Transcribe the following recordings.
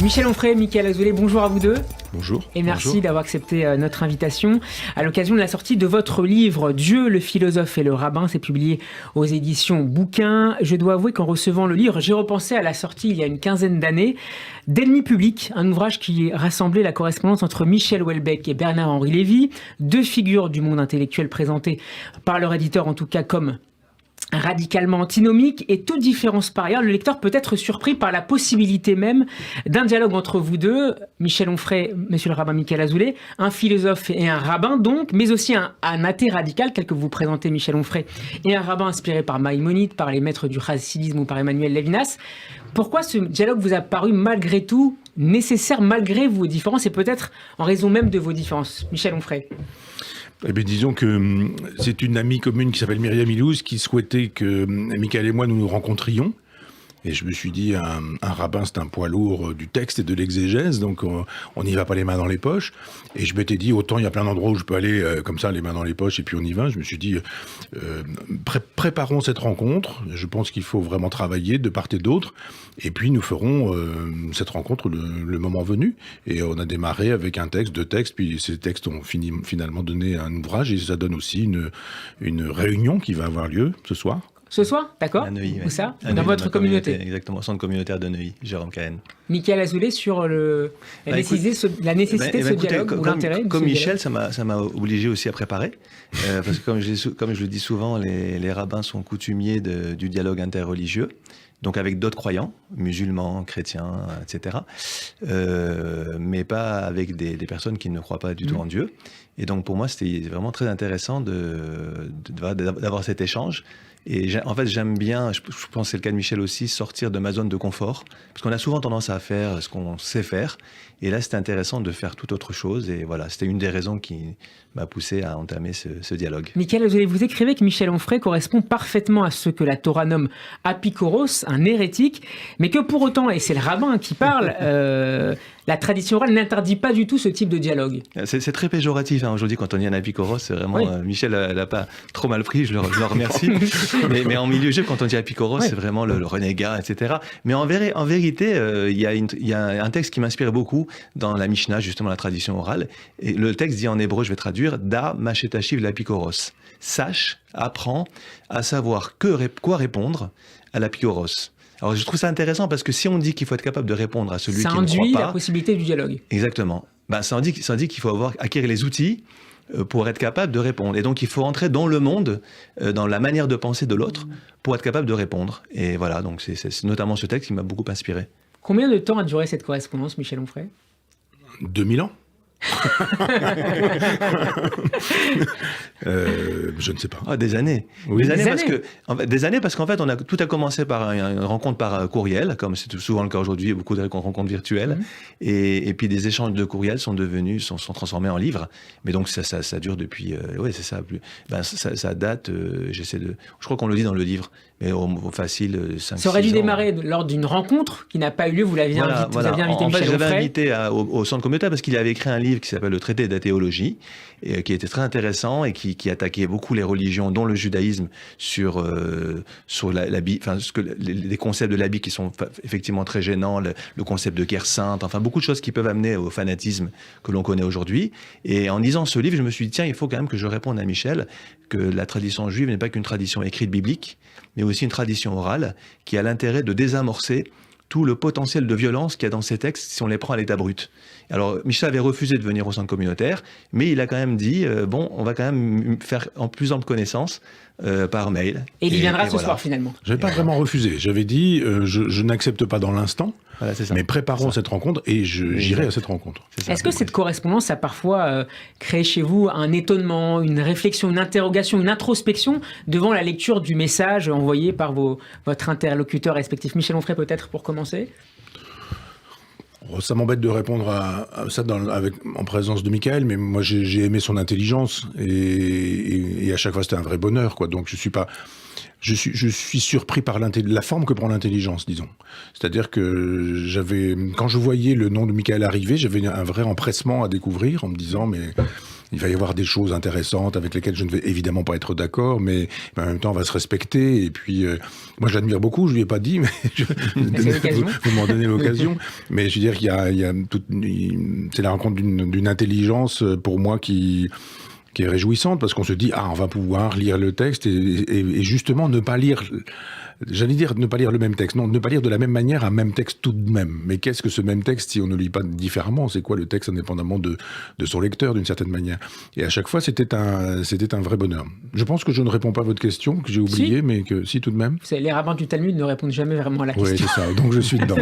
Michel Onfray, Mickaël Azoulay, bonjour à vous deux. Bonjour. Et merci d'avoir accepté notre invitation. À l'occasion de la sortie de votre livre « Dieu, le philosophe et le rabbin », c'est publié aux éditions Bouquin. Je dois avouer qu'en recevant le livre, j'ai repensé à la sortie il y a une quinzaine d'années d'Ennemi public, un ouvrage qui rassemblait la correspondance entre Michel Houellebecq et Bernard-Henri Lévy, deux figures du monde intellectuel présentées par leur éditeur en tout cas comme radicalement antinomique, et toute différence par ailleurs, le lecteur peut être surpris par la possibilité même d'un dialogue entre vous deux, Michel Onfray, monsieur le rabbin Mickaël Azoulay, un philosophe et un rabbin donc, mais aussi un athée radical, tel que vous présentez Michel Onfray, et un rabbin inspiré par Maïmonide, par les maîtres du chassidisme ou par Emmanuel Lévinas. Pourquoi ce dialogue vous a paru malgré tout nécessaire, malgré vos différences, et peut-être en raison même de vos différences, Michel Onfray? Eh bien, disons que c'est une amie commune qui s'appelle Myriam Ilouz qui souhaitait que Mickaël et moi nous nous rencontrions. Et je me suis dit, un rabbin, c'est un poids lourd du texte et de l'exégèse, donc on n'y va pas les mains dans les poches. Et je m'étais dit, autant il y a plein d'endroits où je peux aller comme ça, les mains dans les poches, et puis on y va. Je me suis dit, préparons cette rencontre. Je pense qu'il faut vraiment travailler de part et d'autre. Et puis nous ferons cette rencontre le moment venu. Et on a démarré avec un texte, deux textes, puis ces textes ont finalement donné un ouvrage, et ça donne aussi une réunion qui va avoir lieu ce soir. Ce soir, d'accord. À Neuilly, Où ça? Neuilly, dans votre communauté. Exactement, centre communautaire de Neuilly, Jérôme Cahen. Mickaël Azoulay, sur la nécessité de ce dialogue ou l'intérêt de comme ce Michel, dialogue. ça m'a obligé aussi à préparer. Parce que comme je le dis souvent, les rabbins sont coutumiers du dialogue interreligieux. Donc avec d'autres croyants, musulmans, chrétiens, etc. Mais pas avec des personnes qui ne croient pas du tout en Dieu. Et donc pour moi, c'était vraiment très intéressant d'avoir cet échange. Et en fait, j'aime bien, je pense que c'est le cas de Michel aussi, sortir de ma zone de confort. Parce qu'on a souvent tendance à faire ce qu'on sait faire. Et là, c'était intéressant de faire tout autre chose. Et voilà, c'était une des raisons qui m'a poussé à entamer ce dialogue. Mickaël Azoulay, vous écrivez que Michel Onfray correspond parfaitement à ce que la Torah nomme apikoros, un hérétique, mais que pour autant, et c'est le rabbin qui parle, la tradition orale n'interdit pas du tout ce type de dialogue. C'est très péjoratif aujourd'hui quand on dit un apikoros, c'est vraiment... Oui. Michel l'a pas trop mal pris, je le remercie. mais en milieu juif, quand on dit apikoros, c'est vraiment le renégat, etc. Mais en vérité, il y a un texte qui m'inspire beaucoup dans la Mishnah, justement la tradition orale. Et le texte dit en hébreu, je vais traduire, Da machetachiv l'apikoros. Sache, apprends à savoir quoi répondre à l'apikoros. Alors je trouve ça intéressant parce que si on dit qu'il faut être capable de répondre à celui qui ne croit pas... Ça induit la possibilité du dialogue. Exactement. Ça indique qu'il faut acquérir les outils pour être capable de répondre. Et donc il faut entrer dans le monde, dans la manière de penser de l'autre, pour être capable de répondre. Et voilà, donc c'est notamment ce texte qui m'a beaucoup inspiré. Combien de temps a duré cette correspondance, Michel Onfray? 2000 ans. Je ne sais pas. Des années. Oui. Des années parce qu'en fait, tout a commencé par une rencontre par courriel, comme c'est souvent le cas aujourd'hui, beaucoup de rencontres virtuelles. Et puis des échanges de courriel sont transformés en livres. Mais donc ça dure depuis... c'est ça. Ça date, je crois qu'on le dit dans le livre, mais au facile 5-6 ans. Ça aurait dû démarrer lors d'une rencontre qui n'a pas eu lieu, vous aviez invité en Michel fait, Onfray. j'avais invité au centre communautaire parce qu'il avait écrit un livre qui s'appelle Le traité d'athéologie, et qui était très intéressant et qui attaquait beaucoup les religions, dont le judaïsme, sur l'habit, les concepts de l'habit qui sont effectivement très gênants, le concept de guerre sainte, enfin beaucoup de choses qui peuvent amener au fanatisme que l'on connaît aujourd'hui. Et en lisant ce livre, je me suis dit, tiens, il faut quand même que je réponde à Michel que la tradition juive n'est pas qu'une tradition écrite biblique, mais aussi une tradition orale qui a l'intérêt de désamorcer tout le potentiel de violence qu'il y a dans ces textes si on les prend à l'état brut. Alors, Michel avait refusé de venir au centre communautaire, mais il a quand même dit, on va quand même faire en plus ample connaissance par mail. Et il viendra ce soir, finalement. Je n'avais pas vraiment refusé. J'avais dit, je n'accepte pas dans l'instant, mais préparons cette rencontre et j'irai à cette rencontre. Est-ce que cette correspondance a parfois créé chez vous un étonnement, une réflexion, une interrogation, une introspection devant la lecture du message envoyé par votre interlocuteur respectif? Michel Onfray, peut-être, pour commencer? Ça m'embête de répondre à ça en présence de Mickaël, mais moi j'ai aimé son intelligence et à chaque fois c'était un vrai bonheur, quoi. Donc je suis surpris par la forme que prend l'intelligence, disons. C'est-à-dire que quand je voyais le nom de Mickaël arriver, j'avais un vrai empressement à découvrir en me disant mais il va y avoir des choses intéressantes avec lesquelles je ne vais évidemment pas être d'accord, mais en même temps, on va se respecter. Et puis, moi, je l'admire beaucoup, je lui ai pas dit, mais vous m'en donnez l'occasion. Mais je veux dire qu'il y a c'est la rencontre d'une intelligence, pour moi, qui est réjouissante, parce qu'on se dit, on va pouvoir lire le texte et justement ne pas lire... J'allais dire ne pas lire le même texte. Non, ne pas lire de la même manière un même texte tout de même. Mais qu'est-ce que ce même texte si on ne lit pas différemment? C'est quoi le texte indépendamment de son lecteur d'une certaine manière? Et à chaque fois, c'était un vrai bonheur. Je pense que je ne réponds pas à votre question, que j'ai oublié, mais que si tout de même. Les rabbins du Talmud ne répondent jamais vraiment à la question. Oui, c'est ça. Donc je suis dedans.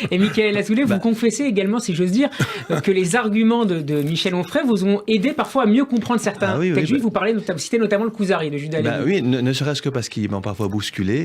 Et Mickaël Azoulay, vous confessez également, si j'ose dire, que les arguments de Michel Onfray vous ont aidé parfois à mieux comprendre certains textes juifs. Vous citez notamment le Kuzari de Judas Lévi. Oui, ne serait-ce que parce qu'ils m'ont parfois bousculé.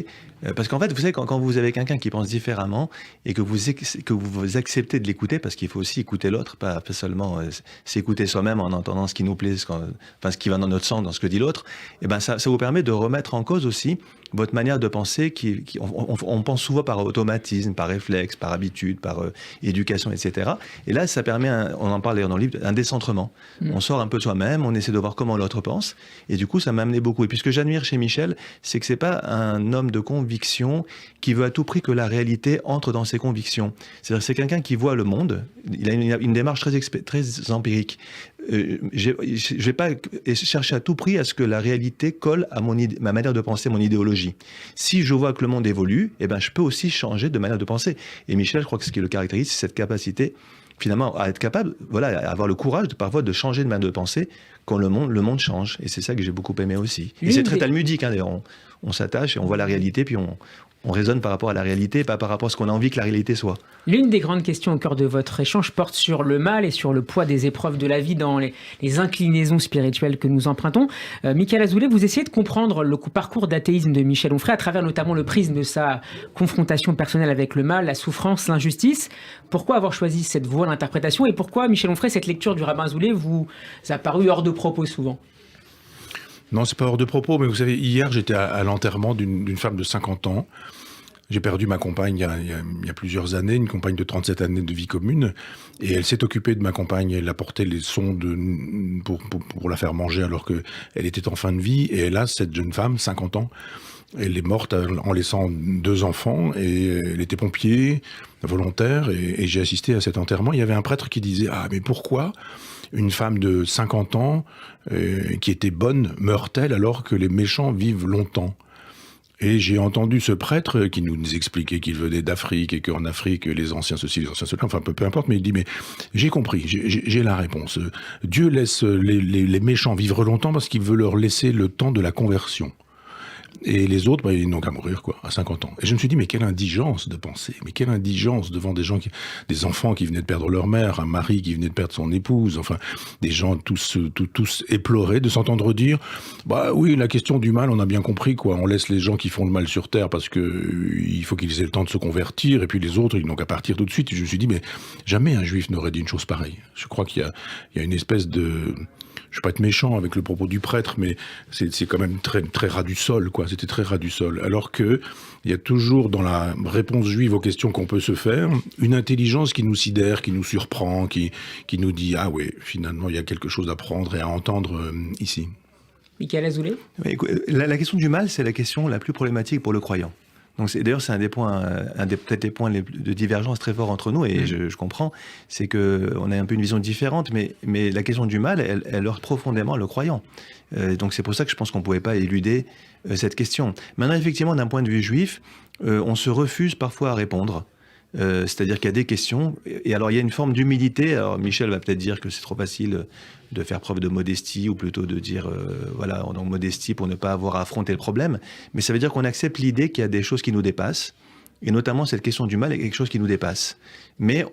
Parce qu'en fait, vous savez, quand vous avez quelqu'un qui pense différemment et que vous acceptez de l'écouter, parce qu'il faut aussi écouter l'autre, pas seulement s'écouter soi-même en entendant ce qui nous plaît, ce qui va dans notre sens, dans ce que dit l'autre, et ça vous permet de remettre en cause aussi votre manière de penser. On pense souvent par automatisme, par réflexe, par habitude, par éducation, etc. Et là, ça permet, on en parle dans le livre, un décentrement. On sort un peu de soi-même, on essaie de voir comment l'autre pense, et du coup, ça m'a amené beaucoup. Et puis ce que j'admire chez Michel, c'est que c'est pas un homme de conviction qui veut à tout prix que la réalité entre dans ses convictions. C'est-à-dire c'est quelqu'un qui voit le monde, il a une démarche très empirique. Je vais pas chercher à tout prix à ce que la réalité colle à ma manière de penser, mon idéologie. Si je vois que le monde évolue, je peux aussi changer de manière de penser. Et Michel, je crois que ce qui le caractérise, c'est cette capacité, finalement, à être capable, à avoir le courage parfois de changer de manière de penser quand le monde change. Et c'est ça que j'ai beaucoup aimé aussi. Et c'est très talmudique, d'ailleurs. On s'attache et on voit la réalité, puis on raisonne par rapport à la réalité, pas par rapport à ce qu'on a envie que la réalité soit. L'une des grandes questions au cœur de votre échange porte sur le mal et sur le poids des épreuves de la vie dans les inclinaisons spirituelles que nous empruntons. Mickaël Azoulay, vous essayez de comprendre le parcours d'athéisme de Michel Onfray à travers notamment le prisme de sa confrontation personnelle avec le mal, la souffrance, l'injustice. Pourquoi avoir choisi cette voie d'interprétation et pourquoi, Michel Onfray, cette lecture du rabbin Azoulay vous a paru hors de propos souvent? Non, c'est pas hors de propos, mais vous savez, hier, j'étais à l'enterrement d'une femme de 50 ans. J'ai perdu ma compagne il y a plusieurs années, une compagne de 37 années de vie commune, et elle s'est occupée de ma compagne, elle apportait les sondes pour la faire manger alors qu'elle était en fin de vie, et hélas, cette jeune femme, 50 ans, elle est morte en laissant 2 enfants, et elle était pompier, volontaire, et j'ai assisté à cet enterrement. Il y avait un prêtre qui disait « Ah, mais pourquoi une femme de 50 ans qui était bonne meurt-elle alors que les méchants vivent longtemps ?» Et j'ai entendu ce prêtre qui nous expliquait qu'il venait d'Afrique et qu'en Afrique, les anciens ceci, les anciens cela, enfin peu importe, mais il dit, mais j'ai compris, j'ai la réponse. Dieu laisse les méchants vivre longtemps parce qu'il veut leur laisser le temps de la conversion. Et les autres, ils n'ont qu'à mourir, à 50 ans. Et je me suis dit, mais quelle indigence de penser, mais quelle indigence devant des enfants qui venaient de perdre leur mère, un mari qui venait de perdre son épouse, enfin, des gens tous éplorés, de s'entendre dire, oui, la question du mal, on a bien compris, on laisse les gens qui font le mal sur terre parce il faut qu'ils aient le temps de se convertir, et puis les autres, ils n'ont qu'à partir tout de suite. Et je me suis dit, mais jamais un juif n'aurait dit une chose pareille. Je crois qu'il y a une espèce de... Je ne vais pas être méchant avec le propos du prêtre, mais c'est quand même très, très ras du sol, C'était très ras du sol. Alors qu'il y a toujours dans la réponse juive aux questions qu'on peut se faire, une intelligence qui nous sidère, qui nous surprend, qui nous dit « Ah oui, finalement, il y a quelque chose à prendre et à entendre ici. » Mickaël Azoulay ? La question du mal, c'est la question la plus problématique pour le croyant. Donc d'ailleurs, c'est peut-être des points de divergence très forts entre nous, et je comprends, c'est qu'on a un peu une vision différente, mais la question du mal, elle heurte profondément le croyant. Donc c'est pour ça que je pense qu'on ne pouvait pas éluder cette question. Maintenant, effectivement, d'un point de vue juif, on se refuse parfois à répondre. C'est-à-dire qu'il y a des questions, et alors il y a une forme d'humilité. Alors Michel va peut-être dire que c'est trop facile de faire preuve de modestie, ou plutôt de dire, donc modestie pour ne pas avoir à affronter le problème, mais ça veut dire qu'on accepte l'idée qu'il y a des choses qui nous dépassent, et notamment cette question du mal est quelque chose qui nous dépasse. Mais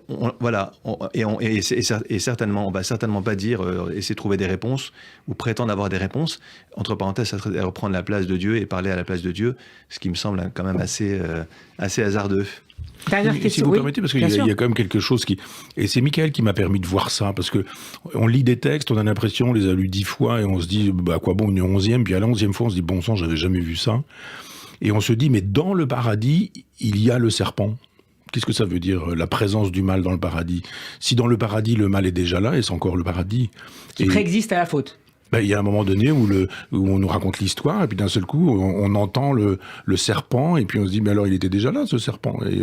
certainement, on va certainement pas dire, essayer de trouver des réponses, ou prétendre avoir des réponses. Entre parenthèses, ça serait reprendre la place de Dieu et parler à la place de Dieu, ce qui me semble quand même assez hasardeux. Dernière question, si vous permettez, parce qu'il y a quand même quelque chose qui... Et c'est Mickaël qui m'a permis de voir ça, parce que on lit des textes, on a l'impression, on les a lus 10 fois, et on se dit, à quoi bon une 11e, puis à la 11e fois, on se dit, bon sang, j'avais jamais vu ça. Et on se dit, mais dans le paradis, il y a le serpent Qu'est-ce que ça veut dire, la présence du mal dans le paradis? Si dans le paradis, le mal est déjà là, est-ce encore le paradis? Qui préexiste à la faute. Il y a un moment donné où on nous raconte l'histoire, et puis d'un seul coup, on entend le serpent, et puis on se dit, mais alors il était déjà là, ce serpent. Et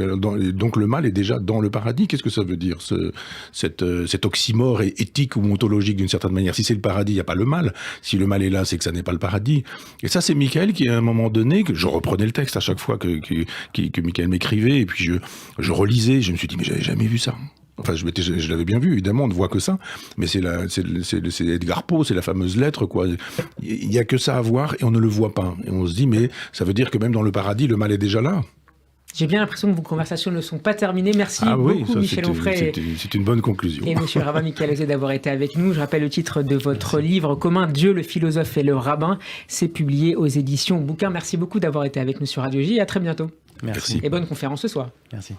donc le mal est déjà dans le paradis. Qu'est-ce que ça veut dire, cet oxymore éthique ou ontologique d'une certaine manière? Si c'est le paradis, il n'y a pas le mal. Si le mal est là, c'est que ça n'est pas le paradis. Et ça, c'est Michael qui, à un moment donné, que je reprenais le texte à chaque fois que Michael m'écrivait, et puis je relisais, je me suis dit, mais j'avais jamais vu ça. Enfin, je l'avais bien vu, évidemment, on ne voit que ça. Mais c'est Edgar Poe, c'est la fameuse lettre, quoi. Il n'y a que ça à voir et on ne le voit pas. Et on se dit, mais ça veut dire que même dans le paradis, le mal est déjà là. J'ai bien l'impression que vos conversations ne sont pas terminées. Merci beaucoup, Michel Onfray. C'est une bonne conclusion. Et monsieur le rabbin Michael Auzet d'avoir été avec nous. Je rappelle le titre de votre livre commun, Dieu, le philosophe et le rabbin. C'est publié aux éditions Bouquin. Merci beaucoup d'avoir été avec nous sur Radio J. À très bientôt. Merci. Et bonne conférence ce soir. Merci.